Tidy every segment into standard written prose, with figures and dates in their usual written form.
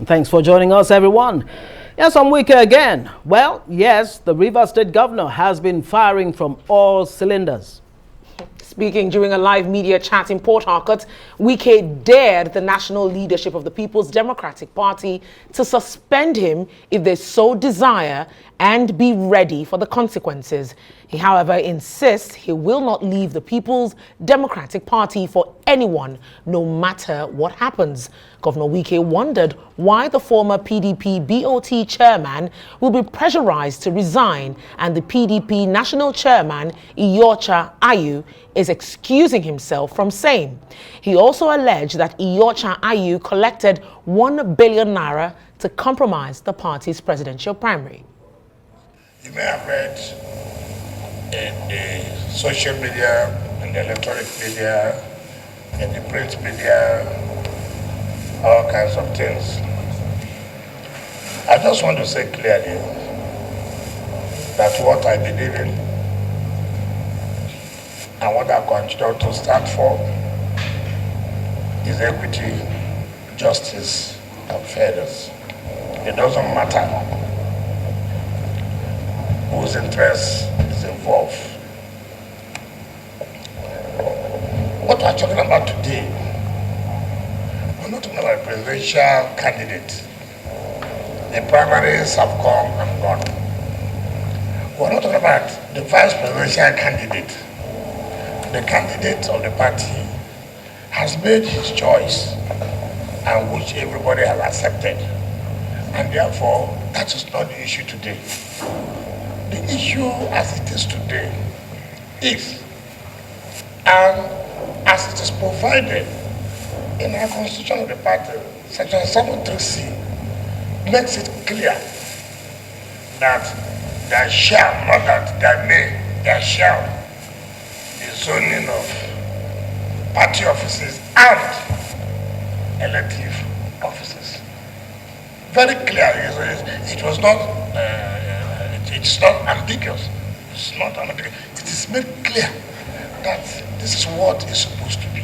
Thanks for joining us, everyone. Yes, I'm Wike again. Well, yes, the Rivers State Governor has been firing from all cylinders. Speaking during a live media chat in Port Harcourt, Wike dared the national leadership of the People's Democratic Party to suspend him if they so desire and be ready for the consequences. He, however, insists he will not leave the People's Democratic Party for anyone, no matter what happens. Governor Wike wondered why the former PDP BOT chairman will be pressurized to resign, and the PDP national chairman, Ayu, is excusing himself from same. He also alleged that Ayu collected 1 billion naira to compromise the party's presidential primary. You may have read in the social media, in the electronic media, in the print media, all kinds of things. I just want to say clearly that what I believe in and what I continue to stand for is equity, justice, and fairness. It doesn't matter whose interest is involved. What we're talking about today, we're not talking about a presidential candidate. The primaries have come and gone. We're not talking about the vice presidential candidate. The candidate of the party has made his choice, and which everybody has accepted. And therefore, that is not the issue today. The issue as it is today is, and as it is provided in our constitution of the party, section 73C, makes it clear that there shall, not that there may, there shall be zoning of party offices and elective offices. Very clear. It was not. It's not ambiguous. It's not ambiguous. It is made clear that this is what is supposed to be,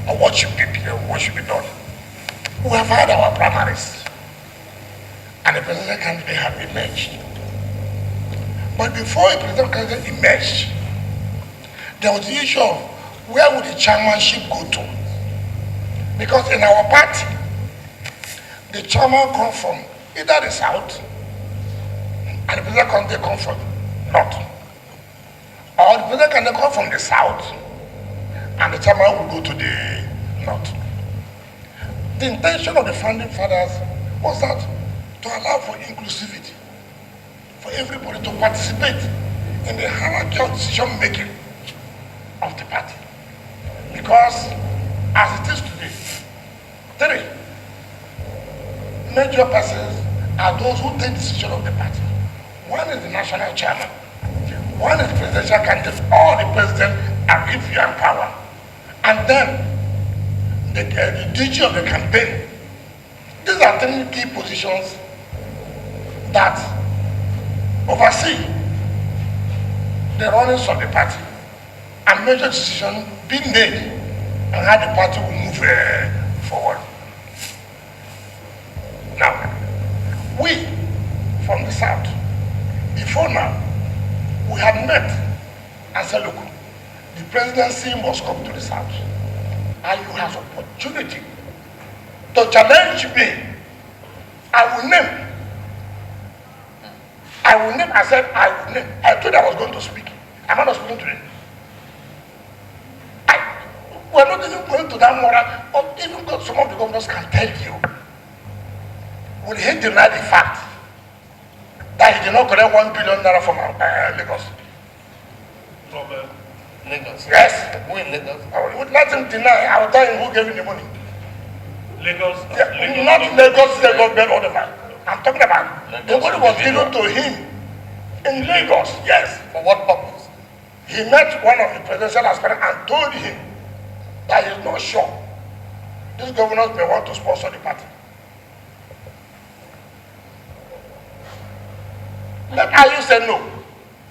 or what should be done. We have had our primaries, and the presidential candidate have emerged. But before a presidential candidate emerged, there was the issue of where would the chairmanship go to? Because in our party, the chairman comes from either the south, and the president candidate come from north, or the president candidate come from the south, and the chairman will go to the north. The intention of the founding fathers was that to allow for inclusivity, for everybody to participate in the hierarchy of decision making of the party. Because as it is today, 3 major persons are those who take decision of the party. One is the national chairman, one is the presidential candidate, or the president and if you are in power, and then the DG of the campaign. These are 3 key positions that oversee the runnings of the party and major decisions being made and how the party will move forward. Now, we from the south, before now, we have met and said, look, the presidency must come to the south. And you have opportunity to challenge me. I will name. I said I will name. I told you I was going to speak. Am I not speaking today? We're not even going to that moral, or even though some of the governors can tell you, will he deny the fact that he did not collect 1 billion naira from Lagos? From Lagos? Yes. Who in Lagos? I would let him deny. I will tell him who gave him the money. Lagos? Yeah, not Lagos state government or the man. I'm talking about the money was given to him in Lagos. Yes. For what purpose? He met one of the presidential aspirants and told him that he's not sure these governors may want to sponsor the party. Let Ayu say no.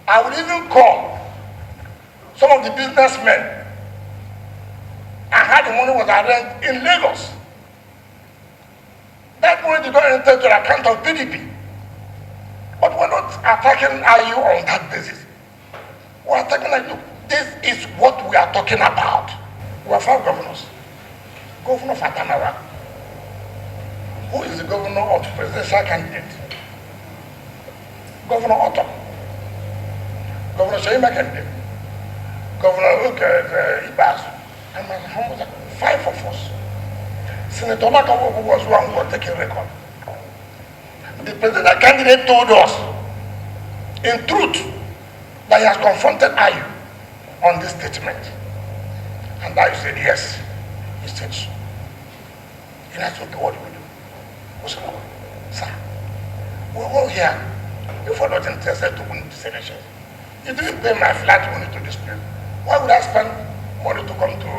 I will even call some of the businessmen and how the money was arranged in Lagos. That money did not enter to the account of PDP. But we're not attacking IU on that basis. We're attacking IU. This is what we are talking about. We have 5 governors. Governor of Adeniyi, who is the governor of the presidential candidate. Governor Otto. Governor Shema candidate. Governor Ibas. And my home was 5 of us. Senator Nakawo was one who was taking record. The presidential candidate told us, in truth, that he has confronted IU on this statement. And IU said yes. He said so. And I said, okay, what do we do? We said, no, sir, we're all here. If we're not interested to win this election, you didn't pay my flight money to this place. Why would I spend money to come to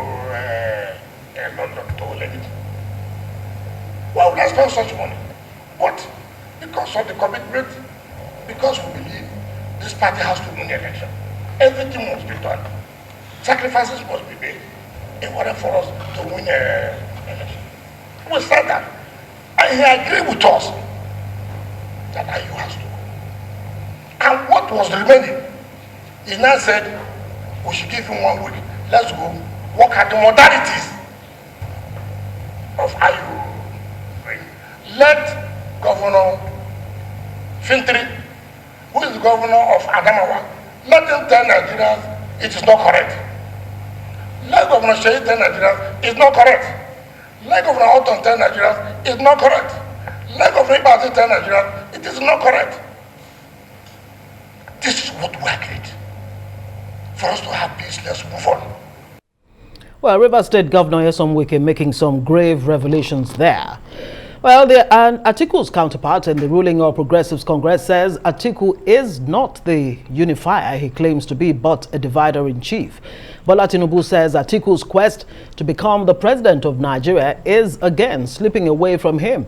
London to hold it? Why would I spend such money? But because of the commitment, because we believe this party has to win the election, everything must be done. Sacrifices must be made in order for us to win the election. We said that. And he agreed with us that IU has to go. And what was remaining? He now said, we should give him 1 week. Let's go work at the modalities of IU. Let Governor Fintri, who is the governor of Adamawa, let him tell Nigerians it is not correct. Let Governor Sheyi tell Nigerians it's not correct. Let Governor Otton tell Nigerians it's not correct. Let Governor Ibasi tell Nigerians it is not correct. This is what we agreed. For us to have peace, let's move on. Well, Rivers State Governor Wike making some grave revelations there. Well, Atiku's counterpart in the ruling All Progressives Congress says Atiku is not the unifier he claims to be, but a divider-in-chief. Bola Tinubu says Atiku's quest to become the president of Nigeria is again slipping away from him.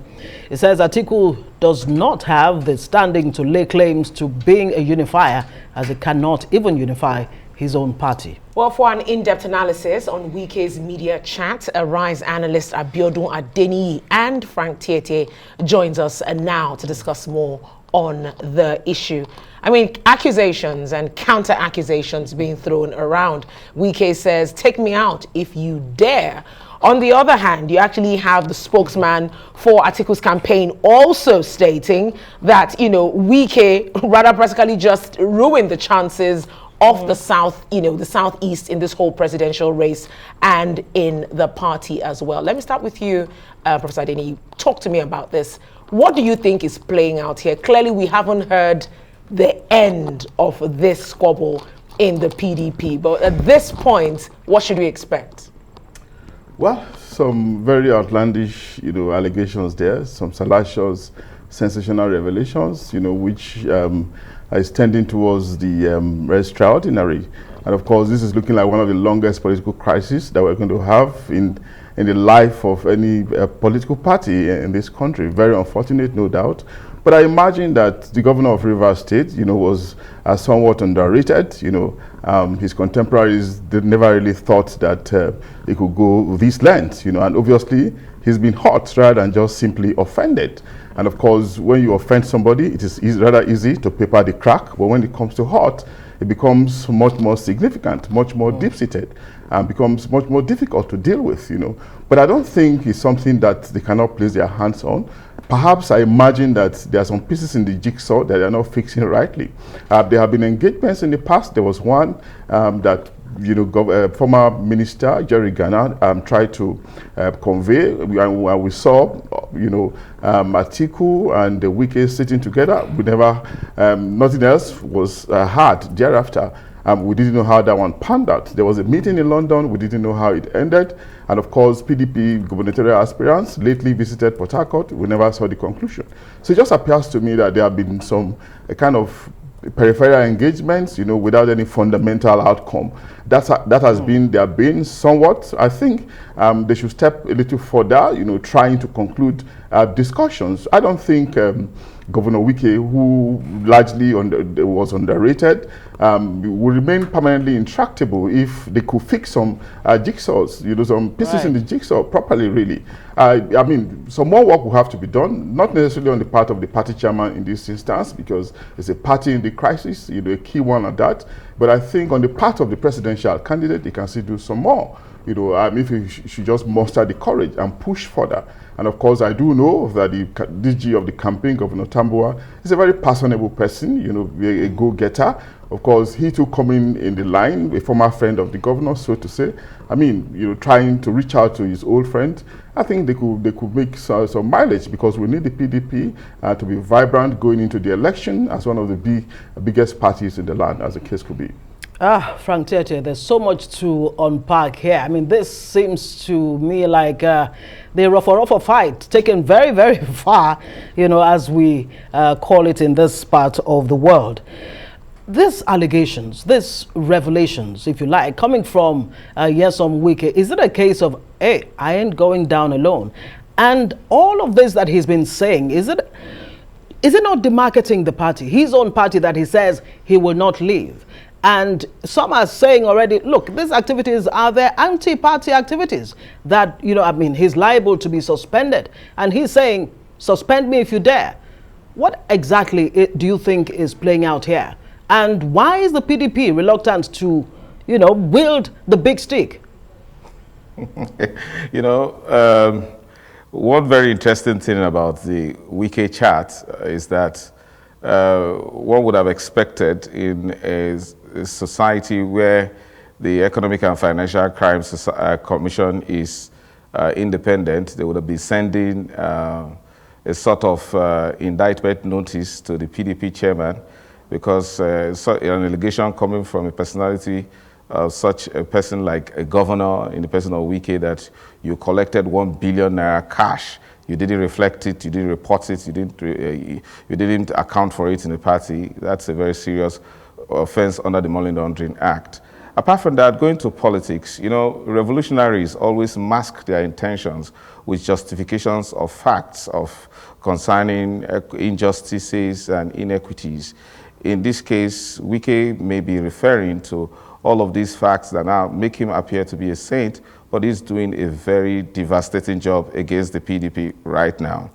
He says Atiku does not have the standing to lay claims to being a unifier, as he cannot even unify his own party. Well, for an in-depth analysis on Wike's media chat, Rise analyst Abiodun Adeniyi and Frank Tietie joins us now to discuss more on the issue. I mean, accusations and counter-accusations being thrown around. Wike says, take me out if you dare. On the other hand, you actually have the spokesman for Atiku's campaign also stating that, you know, Wike rather practically just ruined the chances of the South, you know, the Southeast in this whole presidential race and in the party as well. Let me start with you, Professor Adeniyi. Talk to me about this. What do you think is playing out here? Clearly, we haven't heard the end of this squabble in the PDP, but at this point, what should we expect? Well, some very outlandish, you know, allegations there, some salacious, sensational revelations, you know, which is tending towards the extraordinary. And of course, this is looking like one of the longest political crises that we're going to have in the life of any political party in this country. Very unfortunate, no doubt. But I imagine that the governor of Rivers State, you know, was somewhat underrated. You know, his contemporaries never really thought that he could go this length. You know, and obviously he's been hurt rather than just simply offended. And of course, when you offend somebody, it is rather easy to paper the crack. But when it comes to hurt, it becomes much more significant, much more deep-seated, and becomes much more difficult to deal with, you know. But I don't think it's something that they cannot place their hands on. Perhaps I imagine that there are some pieces in the jigsaw that they are not fixing rightly. There have been engagements in the past. There was one that, you know, former minister Jerry Ghana tried to convey. We saw, you know, Atiku and Wike sitting together. We never, nothing else was heard thereafter. We didn't know how that one panned out. There was a meeting in London. We didn't know how it ended. And of course, PDP gubernatorial aspirants lately visited Port Harcourt. We never saw the conclusion. So it just appears to me that there have been some kind of peripheral engagements, you know, without any fundamental outcome. That has been, there have been somewhat, I think they should step a little further, you know, trying to conclude discussions. I don't think Governor Wike, who largely was underrated, will remain permanently intractable if they could fix some jigsaws, some pieces in the jigsaw properly, really. I mean, some more work will have to be done, not necessarily on the part of the party chairman in this instance, because it's a party in the crisis, a key one at that. But I think on the part of the presidential candidate, they can still do some more. If he should just muster the courage and push further. And of course, I do know that the DG of the campaign, Governor Tambuwal, is a very personable person, a go-getter. Of course, he too coming in the line, a former friend of the governor, so to say. I mean, trying to reach out to his old friend. I think they could make some mileage, because we need the PDP to be vibrant going into the election as one of the biggest parties in the land, as the case could be. Frank Tietie, there's so much to unpack here. I mean, this seems to me like the rougher fight taken very, very far, as we call it in this part of the world. These allegations, these revelations, if you like, coming from Nyesom Wike, is it a case of, hey, I ain't going down alone? And all of this that he's been saying, is it not demarketing the party, his own party, that he says he will not leave? And some are saying already, look, these activities are their anti-party activities that, he's liable to be suspended. And he's saying, suspend me if you dare. What exactly do you think is playing out here? And why is the PDP reluctant to, wield the big stick? One very interesting thing about the Wike chat is that one would have expected in a society where the Economic and Financial Crimes Commission is independent, they would have been sending a sort of indictment notice to the PDP chairman, because an allegation coming from a personality of such a person like a governor in the person of Wike, that you collected 1 billion naira cash, you didn't reflect it, you didn't report it, you didn't account for it in the party. That's a very serious offense under the Money Laundering Act. Apart from that, going to politics, revolutionaries always mask their intentions with justifications of facts concerning injustices and inequities. In this case, Wike may be referring to all of these facts that now make him appear to be a saint, but he's doing a very devastating job against the PDP right now.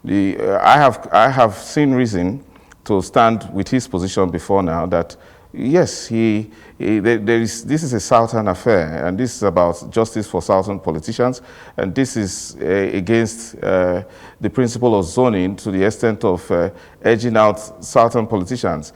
I have seen reason to stand with his position before now, that yes, this is a Southern affair, and this is about justice for Southern politicians, and this is against the principle of zoning to the extent of edging out Southern politicians.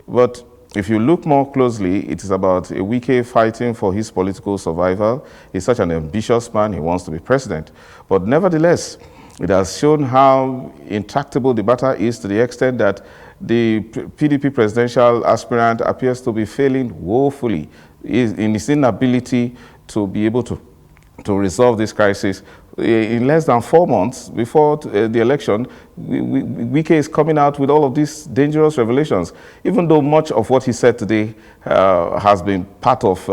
But if you look more closely, it is about a Wike fighting for his political survival. He's such an ambitious man, he wants to be president. But nevertheless, it has shown how intractable the matter is, to the extent that the PDP presidential aspirant appears to be failing woefully in his inability to be able to resolve this crisis. In less than 4 months before the election, Wike is coming out with all of these dangerous revelations, even though much of what he said today has been part of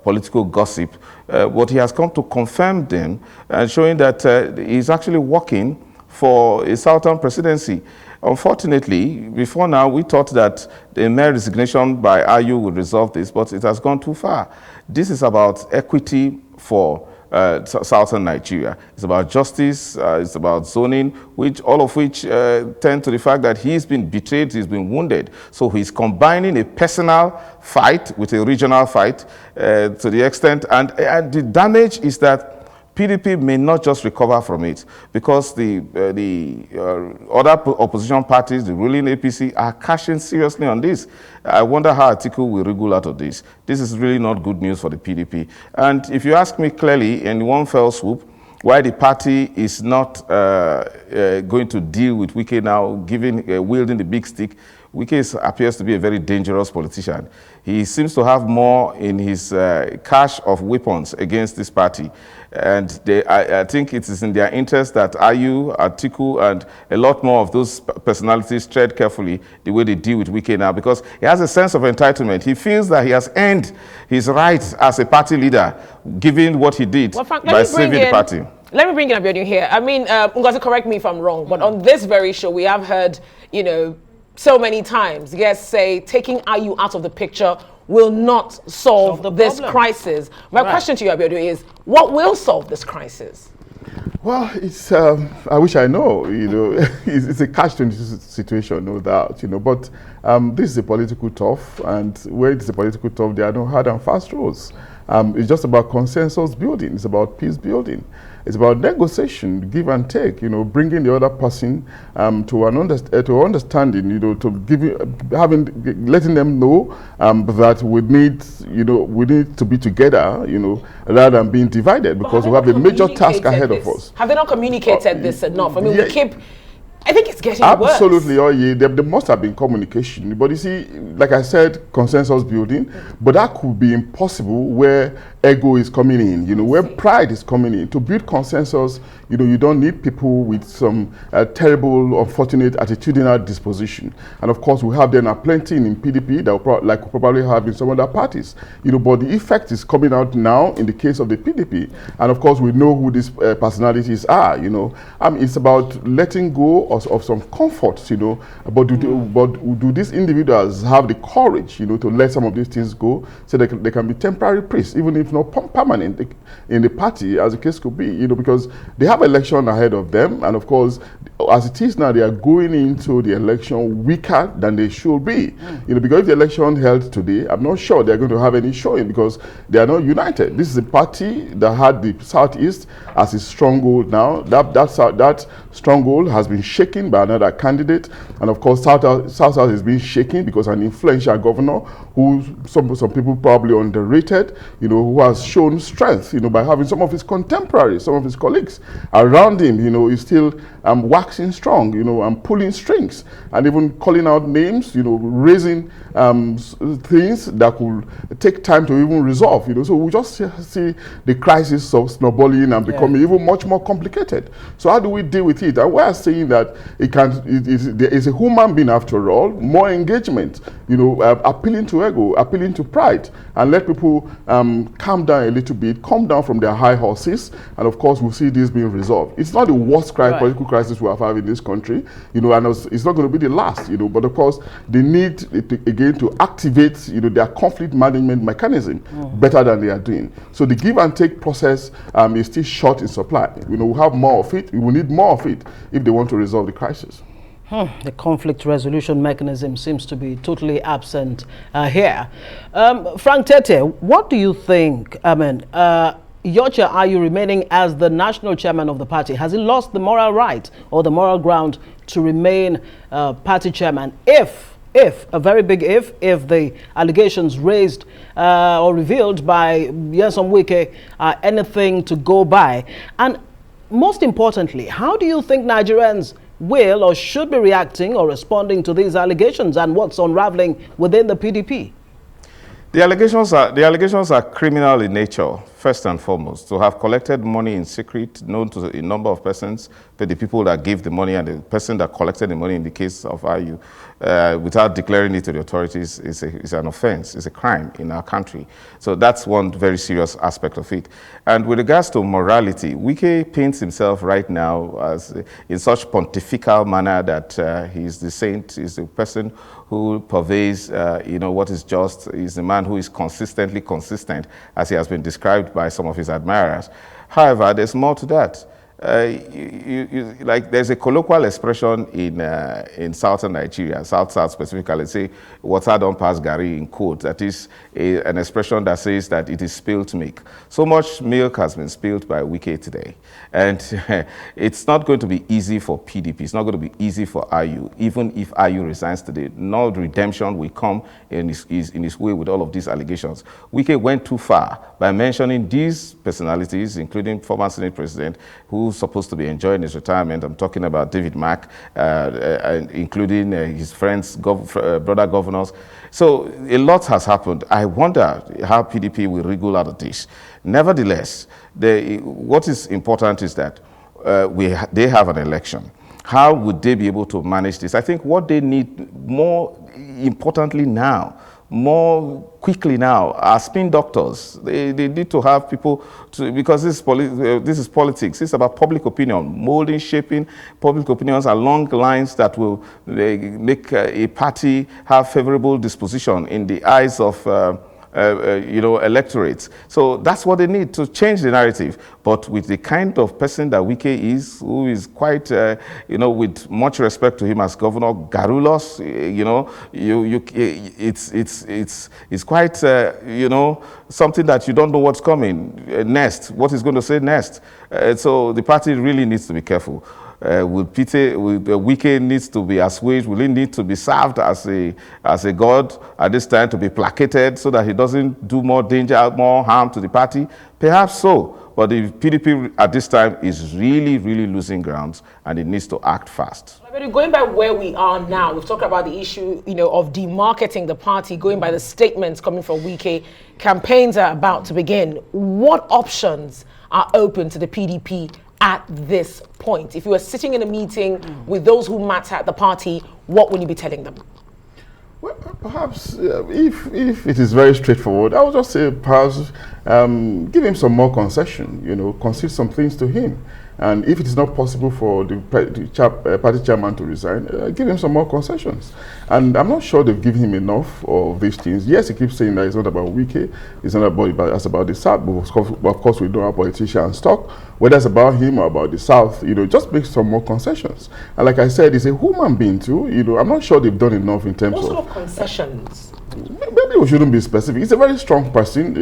political gossip. What he has come to confirm them, and showing that he's actually working for a Southern presidency. Unfortunately, before now, we thought that the mere resignation by Ayu would resolve this, but it has gone too far. This is about equity for Southern Nigeria. It's about justice, it's about zoning, all of which tend to the fact that he's been betrayed, he's been wounded. So he's combining a personal fight with a regional fight to the extent, and the damage is that PDP may not just recover from it, because the other opposition parties, the ruling APC, are cashing seriously on this. I wonder how Atiku will wriggle out of this. This is really not good news for the PDP. And if you ask me clearly, in one fell swoop, why the party is not going to deal with Wike now, wielding the big stick, Wike appears to be a very dangerous politician. He seems to have more in his cache of weapons against this party. And I think it is in their interest that Ayu, Atiku, and a lot more of those personalities tread carefully the way they deal with Wike now, because he has a sense of entitlement. He feels that he has earned his rights as a party leader, given what he did by saving the party. Let me bring in Adeniyi here. I mean, Ngozi, correct me if I'm wrong, but on this very show, we have heard, you know, so many times, yes, say taking IU out of the picture will not solve this problem. crisis. My question to you, Adeniyi, is what will solve this crisis? Well, it's, I wish I know, you know, it's a catch-22 situation, no doubt, you know, but this is a political turf, and where it's a political turf, there are no hard and fast rules. It's just about consensus building, it's about peace building. It's about negotiation, give and take, you know, bringing the other person to an understanding, you know, to letting them know that we need to be together, you know, rather than being divided, because we have a major task ahead of us. Have they not communicated this enough? I mean, yeah. I think it's getting Absolutely, worse. oh yeah, there must have been communication. But you see, like I said, consensus building, but that could be impossible where ego is coming in, you know, where pride is coming in. To build consensus, you know, you don't need people with some terrible, unfortunate attitudinal disposition. And of course, we have there now plenty in PDP that we probably have in some other parties, you know, but the effect is coming out now in the case of the PDP. And of course, we know who these personalities are, you know. It's about letting go of some comforts, you know, but do these individuals have the courage, you know, to let some of these things go so they can be temporary priests, even if not permanent in the party, as the case could be, you know, because they have election ahead of them, and of course, as it is now, they are going into the election weaker than they should be, you know, because if the election held today, I'm not sure they're going to have any showing because they are not united. This is a party that had the Southeast as its stronghold now. That stronghold has been shaken by another candidate, and of course South is being shaken because an influential governor who some people probably underrated, you know, who has shown strength, you know, by having some of his contemporaries, some of his colleagues around him, you know, is still waxing strong, you know, and pulling strings, and even calling out names, you know, raising things that could take time to even resolve, you know. So we just see the crisis of snowballing and becoming even much more complicated. So how do we deal with it? And we are saying that there is a human being after all, more engagement, you know, appealing to ego, appealing to pride, and let people calm down a little bit, calm down from their high horses, and of course we'll see this being resolved. It's not the worst political crisis we have had in this country, you know, and it's not going to be the last, you know, but of course they need again to activate, you know, their conflict management mechanism better than they are doing. So the give and take process is still short in supply. You know, we have more of it, we will need more of it if they want to resolve the crisis. The conflict resolution mechanism seems to be totally absent here. Frank Tietie, what do you think? I mean, Yocha, are you remaining as the national chairman of the party? Has he lost the moral right or the moral ground to remain party chairman if a very big if the allegations raised or revealed by Nyesom Wike are anything to go by? And most importantly, how do you think Nigerians will or should be reacting or responding to these allegations and what's unraveling within the PDP? The allegations are criminal in nature, first and foremost. To have collected money in secret, known to a number of persons, but the people that gave the money and the person that collected the money in the case of IU, without declaring it to the authorities, is an offense, it's a crime in our country. So that's one very serious aspect of it. And with regards to morality, Wike paints himself right now as in such pontifical manner that he's the saint, he's the person who purveys, you know, what is just, is the man who is consistently consistent, as he has been described by some of his admirers. However, there's more to that. Like there's a colloquial expression in southern Nigeria, South specifically, say water don't pass Gary in quotes. That is an expression that says that it is spilled milk. So much milk has been spilled by Wike today, and it's not going to be easy for PDP. It's not going to be easy for IU, even if IU resigns today. No redemption will come in his way with all of these allegations. Wike went too far by mentioning these personalities, including former Senate President, who's supposed to be enjoying his retirement. I'm talking about David Mack, including his friends, brother governors. So a lot has happened. I wonder how PDP will wriggle out of this. Nevertheless, what is important is that they have an election. How would they be able to manage this? I think what they need more importantly now more quickly now. Our spin doctors, they need to have people to, because this is politics. It's about public opinion, molding, shaping public opinions along lines that will make a party have favorable disposition in the eyes of electorates. So that's what they need to change the narrative. But with the kind of person that Wike is, who is quite, with much respect to him as governor, garrulous, it's quite, something that you don't know what's coming next, what he's going to say next. So the party really needs to be careful. Wike needs to be assuaged? Will he need to be served as a god at this time, to be placated so that he doesn't do more danger, more harm to the party? Perhaps so. But the PDP at this time is really, really losing grounds, and it needs to act fast. Going by where we are now, we've talked about the issue, of demarketing the party, going by the statements coming from Wike. Campaigns are about to begin. What options are open to the PDP at this point? If you were sitting in a meeting with those who matter at the party, what would you be telling them? Well, perhaps if it is very straightforward, I would just say perhaps give him some more concession, concede some things to him. And if it is not possible for the party chairman to resign, give him some more concessions. And I'm not sure they've given him enough of these things. Yes, he keeps saying that it's not about Wike, it's not about it's about the South. But of course, we don't have politicians talk. Whether it's about him or about the South, just make some more concessions. And like I said, he's a human being too. I'm not sure they've done enough in terms of... What sort of concessions? Maybe we shouldn't be specific. He's a very strong person.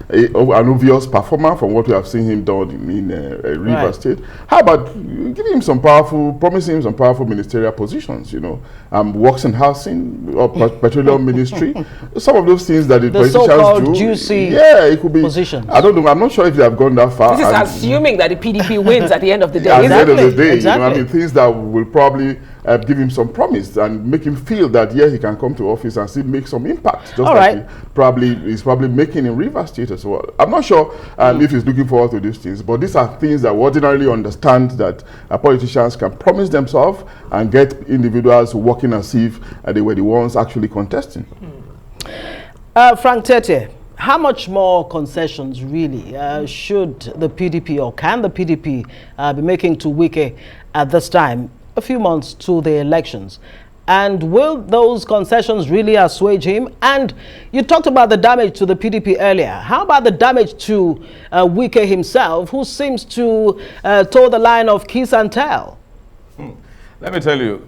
an obvious performer from what we have seen him done in River State. How about giving him promising him some powerful ministerial positions? Works in housing or petroleum ministry. Some of those things that the politicians do. Juicy, it could be positions. I don't know. I'm not sure if they have gone that far. This is assuming that the PDP wins at the end of the day. At the end of the day, exactly. Things that will probably give him some promise and make him feel that he can come to office and still make some impact, just like he's probably making in River State as well. I'm not sure if he's looking forward to these things, but these are things that we ordinarily understand that politicians can promise themselves and get individuals working as if they were the ones actually contesting. Frank Tietie, how much more concessions really should the PDP or can the PDP be making to Wike at this time, a few months to the elections? And will those concessions really assuage him? And you talked about the damage to the PDP earlier. How about the damage to Wike himself, who seems to toe the line of kiss and tell? Let me tell you,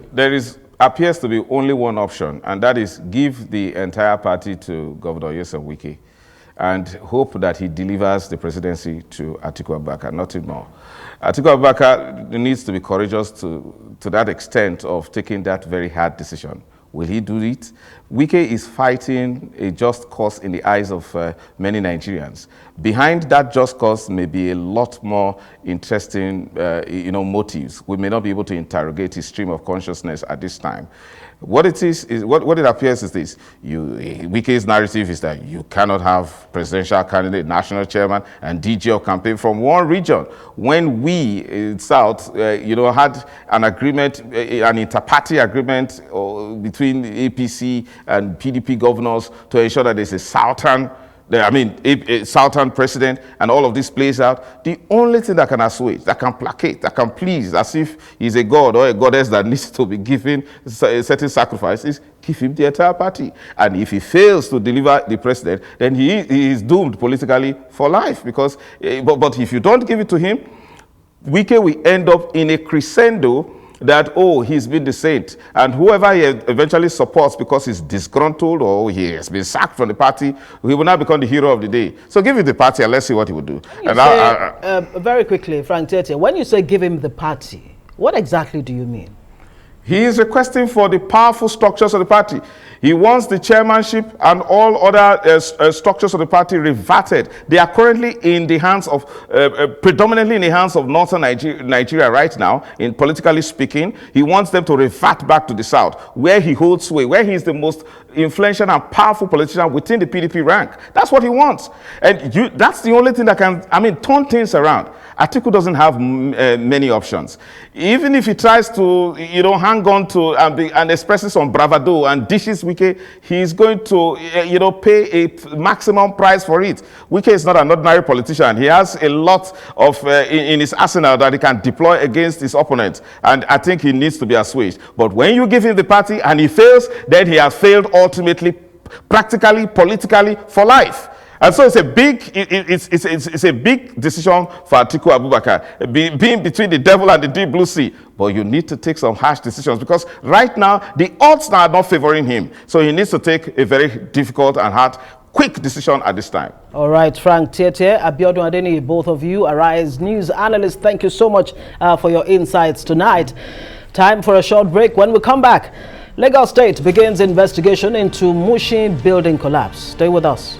appears to be only one option, and that is give the entire party to Governor Wike and hope that he delivers the presidency to Atiku Abubakar, nothing more. Atiku Abubakar needs to be courageous to that extent of taking that very hard decision. Will he do it? Wike is fighting a just cause in the eyes of many Nigerians. Behind that just cause may be a lot more interesting, motives. We may not be able to interrogate his stream of consciousness at this time. What it appears is this: Wike's narrative is that you cannot have presidential candidate, national chairman, and DG of campaign from one region. When we in South, had an agreement, an inter-party agreement between the APC and PDP governors to ensure that there's a Southern president, and all of this plays out. The only thing that can assuage, that can placate, that can please, as if he's a god or a goddess that needs to be given a certain sacrifice, is give him the entire party. And if he fails to deliver the president, then he is doomed politically for life. Because, but if you don't give it to him, Wike will end up in a crescendo that, he's been the saint, and whoever he eventually supports because he's disgruntled or he has been sacked from the party, he will now become the hero of the day. So give him the party and let's see what he will do. Very quickly, Frank Tietie, when you say give him the party, what exactly do you mean? He is requesting for the powerful structures of the party. He wants the chairmanship and all other structures of the party reverted. They are currently in the hands of, predominantly in the hands of northern Nigeria right now, in politically speaking. He wants them to revert back to the south, where he holds sway, where he is the most influential and powerful politician within the PDP rank. That's what he wants. And that's the only thing that can, turn things around. Atiku doesn't have many options. Even if he tries to, hang on to and expresses some bravado and dishes Wike, he's going to, pay a maximum price for it. Wike is not an ordinary politician. He has a lot of in his arsenal that he can deploy against his opponents, and I think he needs to be assuaged. But when you give him the party and he fails, then he has failed ultimately, practically, politically, for life. And so it's a big, it's a big decision for Atiku Abubakar, being between the devil and the deep blue sea. But you need to take some harsh decisions, because right now the odds are not favoring him. So he needs to take a very difficult and hard, quick decision at this time. All right, Frank Tietie, Abiodun Adeniyi, both of you, Arise News analysts, thank you so much for your insights tonight. Time for a short break. When we come back, Lagos State begins investigation into Mushin building collapse. Stay with us.